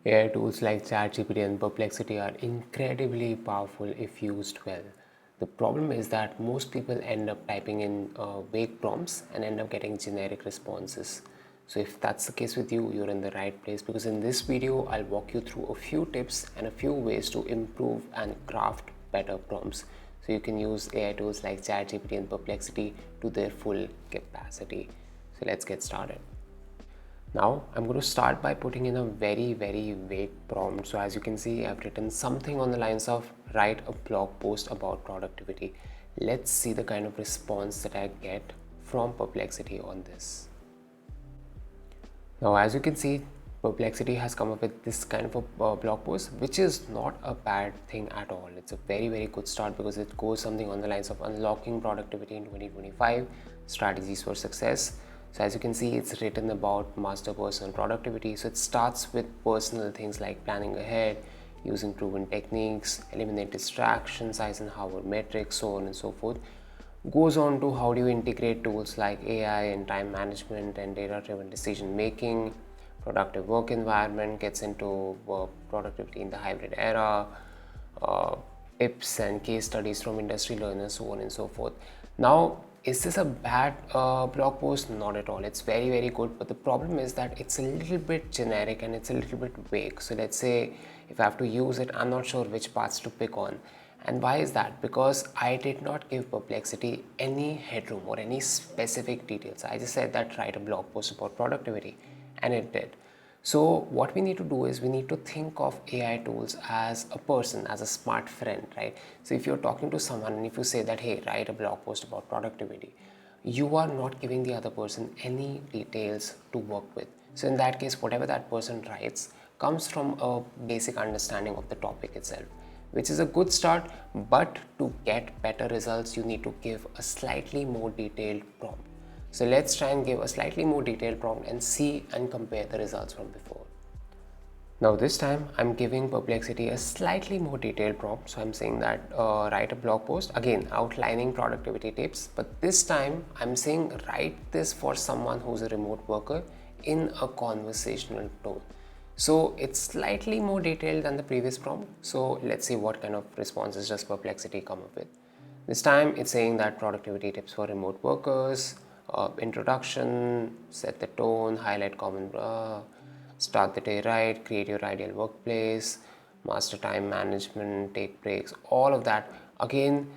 AI tools like ChatGPT and Perplexity are incredibly powerful if used well. The problem is that most people end up typing in vague prompts and end up getting generic responses. So if that's the case with you, you're in the right place, because in this video, I'll walk you through a few tips and a few ways to improve and craft better prompts. So you can use AI tools like ChatGPT and Perplexity to their full capacity. So let's get started. Now I'm going to start by putting in a very vague prompt. So as you can see, I've written something on the lines of write a blog post about productivity. Let's see the kind of response that I get from Perplexity on this. Now as you can see, Perplexity has come up with this kind of a blog post, which is not a bad thing at all. It's a very good start because it goes something on the lines of unlocking productivity in 2025, strategies for success. So as you can see, it's written about master personal productivity. So it starts with personal things like planning ahead, using proven techniques, eliminate distractions, Eisenhower metrics, so on and so forth. Goes on to how do you integrate tools like AI and time management and data-driven decision making, productive work environment, gets into productivity in the hybrid era, tips and case studies from industry learners, so on and so forth. Now, is this a bad blog post? Not at all. It's very good, but the problem is that it's a little bit generic and it's a little bit vague. So let's say if I have to use it, I'm not sure which parts to pick on. And why is that? Because I did not give Perplexity any headroom or any specific details. I just said that write a blog post about productivity, and it did. So what we need to do is we need to think of AI tools as a person, as a smart friend, right? So if you're talking to someone and if you say that, hey, write a blog post about productivity, you are not giving the other person any details to work with. So in that case, whatever that person writes comes from a basic understanding of the topic itself, which is a good start. But to get better results, you need to give a slightly more detailed prompt. So let's try and give a slightly more detailed prompt and see and compare the results from before. Now this time I'm giving Perplexity a slightly more detailed prompt. So I'm saying that write a blog post, again outlining productivity tips, but this time I'm saying write this for someone who's a remote worker in a conversational tone. So it's slightly more detailed than the previous prompt. So let's see what kind of responses does Perplexity come up with. This time it's saying that productivity tips for remote workers, introduction, set the tone, highlight common, start the day right, create your ideal workplace, master time management, take breaks, all of that. Again,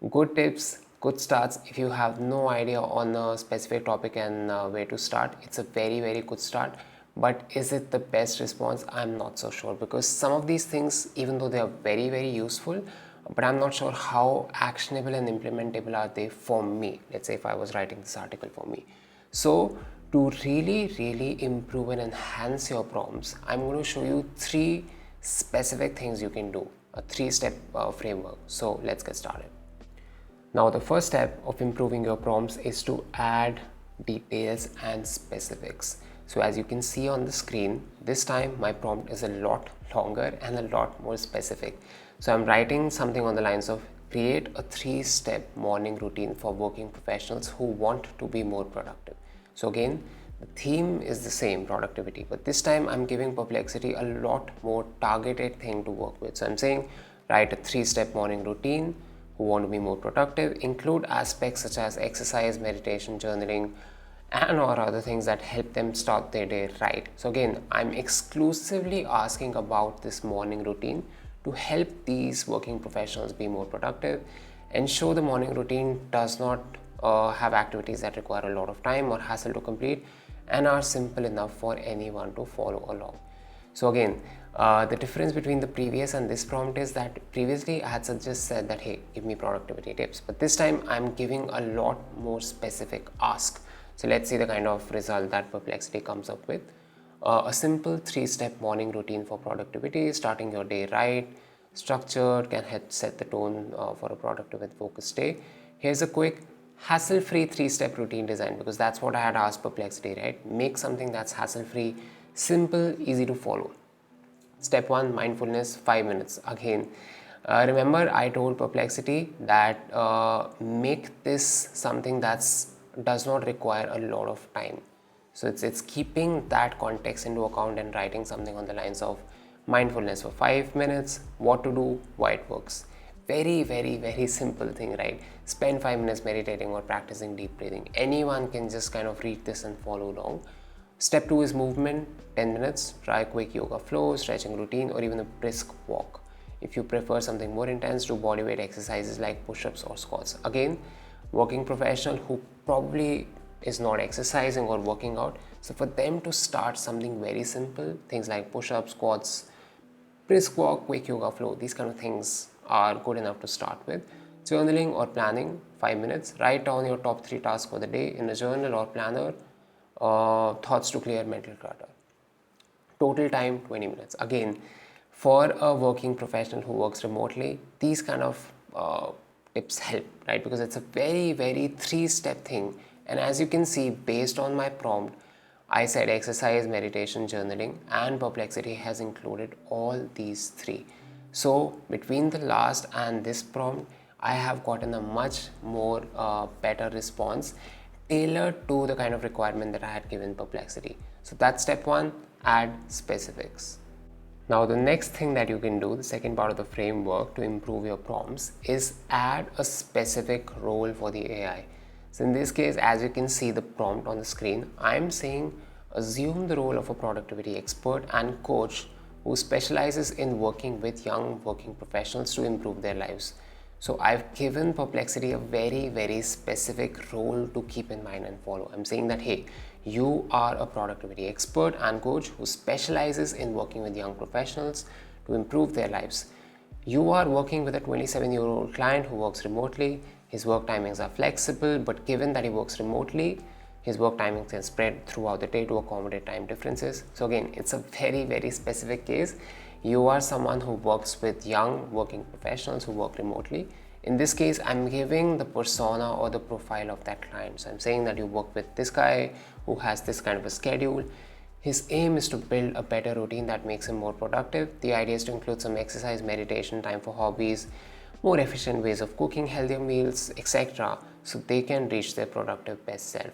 good tips, good starts. If you have no idea on a specific topic and where to start, it's a very good start. But is it the best response? I'm not so sure, because some of these things, even though they are very useful, but I'm not sure how actionable and implementable are they for me. Let's say if I was writing this article for me. So to really improve and enhance your prompts, I'm going to show you 3 specific things you can do, a 3-step framework. So let's get started. Now the first step of improving your prompts is to add details and specifics. So as you can see on the screen, this time my prompt is a lot longer and a lot more specific. So I'm writing something on the lines of create a 3-step morning routine for working professionals who want to be more productive. So again, the theme is the same, productivity, but this time I'm giving Perplexity a lot more targeted thing to work with. So I'm saying write a 3-step morning routine who want to be more productive, include aspects such as exercise, meditation, journaling, and or other things that help them start their day right. So again, I'm exclusively asking about this morning routine to help these working professionals be more productive. Ensure the morning routine does not have activities that require a lot of time or hassle to complete and are simple enough for anyone to follow along. So again, the difference between the previous and this prompt is that previously I had just said that, hey, give me productivity tips, but this time I'm giving a lot more specific ask. So let's see the kind of result that Perplexity comes up with. A simple 3-step morning routine for productivity, starting your day right, structured, can help set the tone for a productive and focused day. Here's a quick hassle-free 3-step routine design, because that's what I had asked Perplexity, right? Make something that's hassle-free, simple, easy to follow. Step 1, mindfulness, 5 minutes. Again, remember I told Perplexity that make this something that does not require a lot of time. So it's keeping that context into account and writing something on the lines of mindfulness for 5 minutes, what to do, why it works. Very, very, very simple thing, right? Spend 5 minutes meditating or practicing deep breathing. Anyone can just kind of read this and follow along. Step 2 is movement, 10 minutes. Try a quick yoga flow, stretching routine, or even a brisk walk. If you prefer something more intense, do bodyweight exercises like push-ups or squats. Again, working professional who probably is not exercising or working out, so for them to start something very simple, things like push-ups, squats, brisk walk, quick yoga flow, these kind of things are good enough to start with. Journaling or planning, 5 minutes. Write down your top 3 tasks for the day in a journal or planner. Thoughts to clear mental clutter. Total time 20 minutes. Again, for a working professional who works remotely, these kind of tips help, right? Because it's a very, very 3-step thing. And as you can see, based on my prompt, I said exercise, meditation, journaling, and Perplexity has included all these 3. So between the last and this prompt, I have gotten a much more better response tailored to the kind of requirement that I had given Perplexity. So that's step 1, add specifics. Now the next thing that you can do, the second part of the framework to improve your prompts, is add a specific role for the AI. So in this case, as you can see the prompt on the screen, I'm saying assume the role of a productivity expert and coach who specializes in working with young working professionals to improve their lives. So I've given Perplexity a very, very specific role to keep in mind and follow. I'm saying that, hey, you are a productivity expert and coach who specializes in working with young professionals to improve their lives. You are working with a 27-year-old client who works remotely. His work timings are flexible, but given that he works remotely, his work timings can spread throughout the day to accommodate time differences. So again, it's a very, very specific case. You are someone who works with young working professionals who work remotely. In this case, I'm giving the persona or the profile of that client. So I'm saying that you work with this guy who has this kind of a schedule. His aim is to build a better routine that makes him more productive. The idea is to include some exercise, meditation, time for hobbies, more efficient ways of cooking healthier meals, etc. so they can reach their productive best self.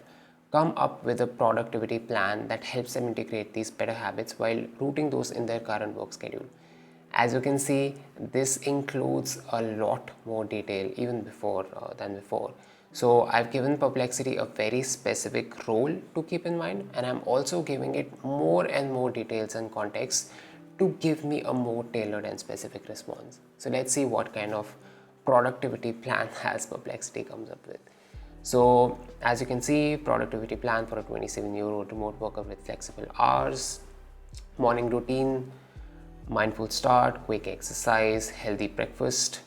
Come up with a productivity plan that helps them integrate these better habits while rooting those in their current work schedule. As you can see, this includes a lot more detail even than before. So I've given Perplexity a very specific role to keep in mind, and I'm also giving it more and more details and context to give me a more tailored and specific response. So let's see what kind of productivity plan has Perplexity comes up with. So as you can see, productivity plan for a 27-year-old remote worker with flexible hours, morning routine, mindful start, quick exercise, healthy breakfast,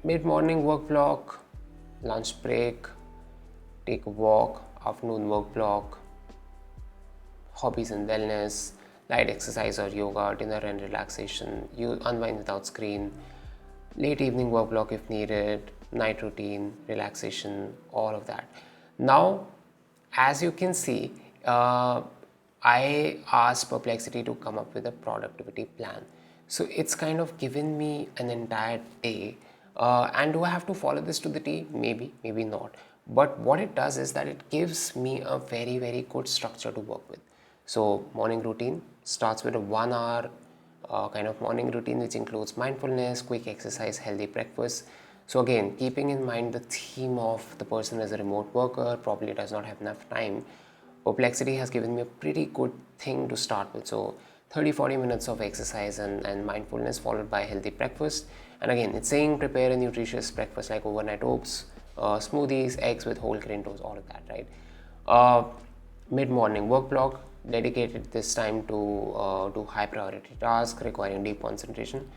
mid-morning work block, lunch break, take a walk, afternoon work block, hobbies and wellness, light exercise or yoga, dinner and relaxation, you unwind without screen, late evening work block if needed, night routine, relaxation, all of that. Now, as you can see, I asked Perplexity to come up with a productivity plan. So it's kind of given me an entire day. And do I have to follow this to the T? Maybe, maybe not. But what it does is that it gives me a very, very good structure to work with. So morning routine starts with a 1 hour kind of morning routine, which includes mindfulness, quick exercise, healthy breakfast. So again, keeping in mind the theme of the person as a remote worker, probably does not have enough time, Perplexity has given me a pretty good thing to start with. So 30-40 minutes of exercise and mindfulness followed by a healthy breakfast. And again, it's saying prepare a nutritious breakfast like overnight oats, smoothies, eggs with whole grain toast, all of that, right? Mid-morning work block, dedicated this time to do high priority tasks requiring deep concentration.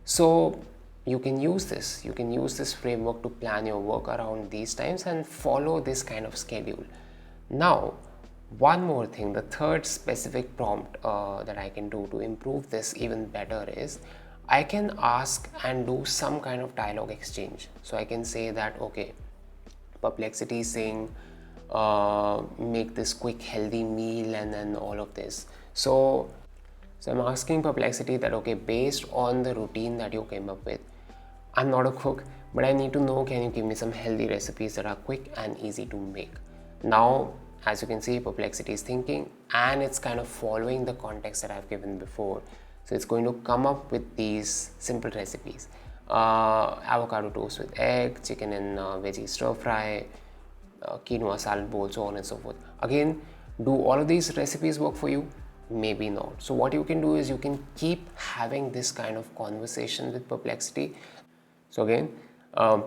So you can use this framework to plan your work around these times and follow this kind of schedule. Now, one more thing, the third specific prompt that I can do to improve this even better is I can ask and do some kind of dialogue exchange. So I can say that, okay, Perplexity is saying make this quick healthy meal and then all of this. So I'm asking Perplexity that, okay, based on the routine that you came up with, I'm not a cook, but I need to know, can you give me some healthy recipes that are quick and easy to make? Now, as you can see, Perplexity is thinking and it's kind of following the context that I've given before. So it's going to come up with these simple recipes. Avocado toast with egg, chicken and veggie stir fry, quinoa salad bowl, so on and so forth. Again, do all of these recipes work for you? Maybe not. So what you can do is you can keep having this kind of conversation with Perplexity. So again,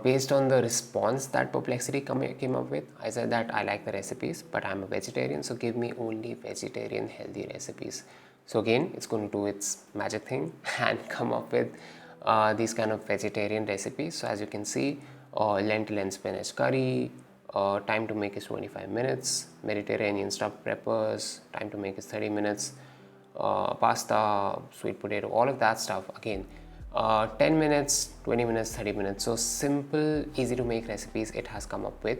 based on the response that Perplexity came up with, I said that I like the recipes, but I'm a vegetarian, so give me only vegetarian healthy recipes. So again, it's going to do its magic thing and come up with these kind of vegetarian recipes. So as you can see, lentil and spinach curry, time to make is 25 minutes, Mediterranean stuffed peppers, time to make is 30 minutes, pasta, sweet potato, all of that stuff. Again, 10 minutes, 20 minutes, 30 minutes. So simple, easy to make recipes it has come up with.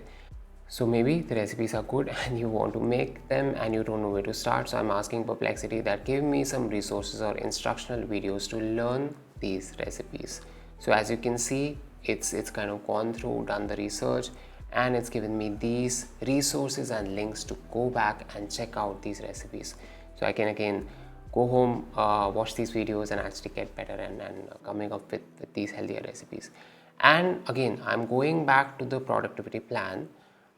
So maybe the recipes are good and you want to make them and you don't know where to start. So I'm asking Perplexity that give me some resources or instructional videos to learn these recipes. So as you can see, it's kind of gone through, done the research, and it's given me these resources and links to go back and check out these recipes. So I can again go home, watch these videos and actually get better and coming up with these healthier recipes. And again, I'm going back to the productivity plan.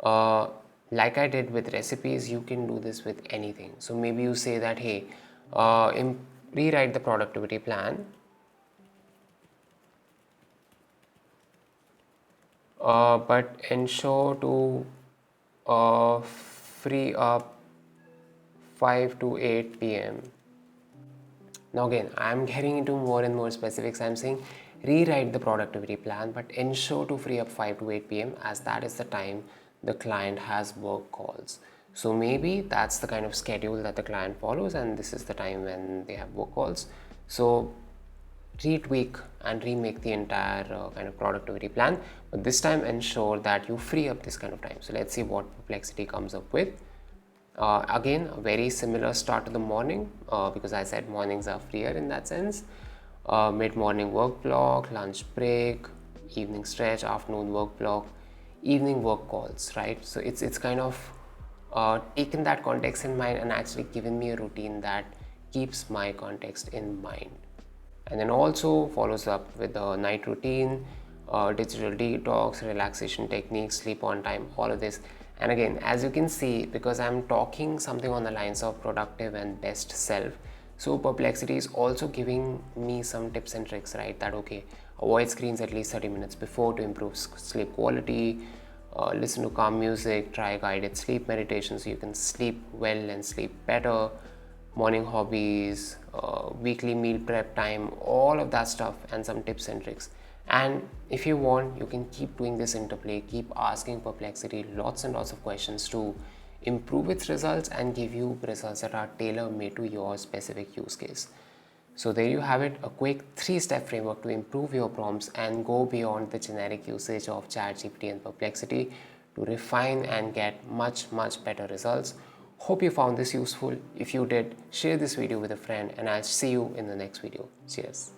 Like I did with recipes, you can do this with anything. So maybe you say that, hey, rewrite the productivity plan, but ensure to free up 5 to 8 p.m. Now again, I'm getting into more and more specifics. I'm saying rewrite the productivity plan, but ensure to free up 5 to 8 p.m. as that is the time the client has work calls. So maybe that's the kind of schedule that the client follows and this is the time when they have work calls. So retweak and remake the entire kind of productivity plan, but this time ensure that you free up this kind of time. So let's see what Perplexity comes up with. Again, a very similar start to the morning because I said mornings are freer in that sense. Mid-morning work block, lunch break, evening stretch, afternoon work block, evening work calls, right? So it's kind of taken that context in mind and actually given me a routine that keeps my context in mind. And then also follows up with the night routine, digital detox, relaxation techniques, sleep on time, all of this. And again, as you can see, because I'm talking something on the lines of productive and best self, so Perplexity is also giving me some tips and tricks, right? That okay, avoid screens at least 30 minutes before to improve sleep quality, listen to calm music, try guided sleep meditation so you can sleep well and sleep better, morning hobbies, weekly meal prep time, all of that stuff, and some tips and tricks. And if you want, you can keep doing this interplay, keep asking Perplexity lots and lots of questions to improve its results and give you results that are tailor-made to your specific use case. So there you have it, a quick 3-step framework to improve your prompts and go beyond the generic usage of ChatGPT and Perplexity to refine and get much better results. Hope you found this useful. If you did, share this video with a friend and I'll see you in the next video. Cheers.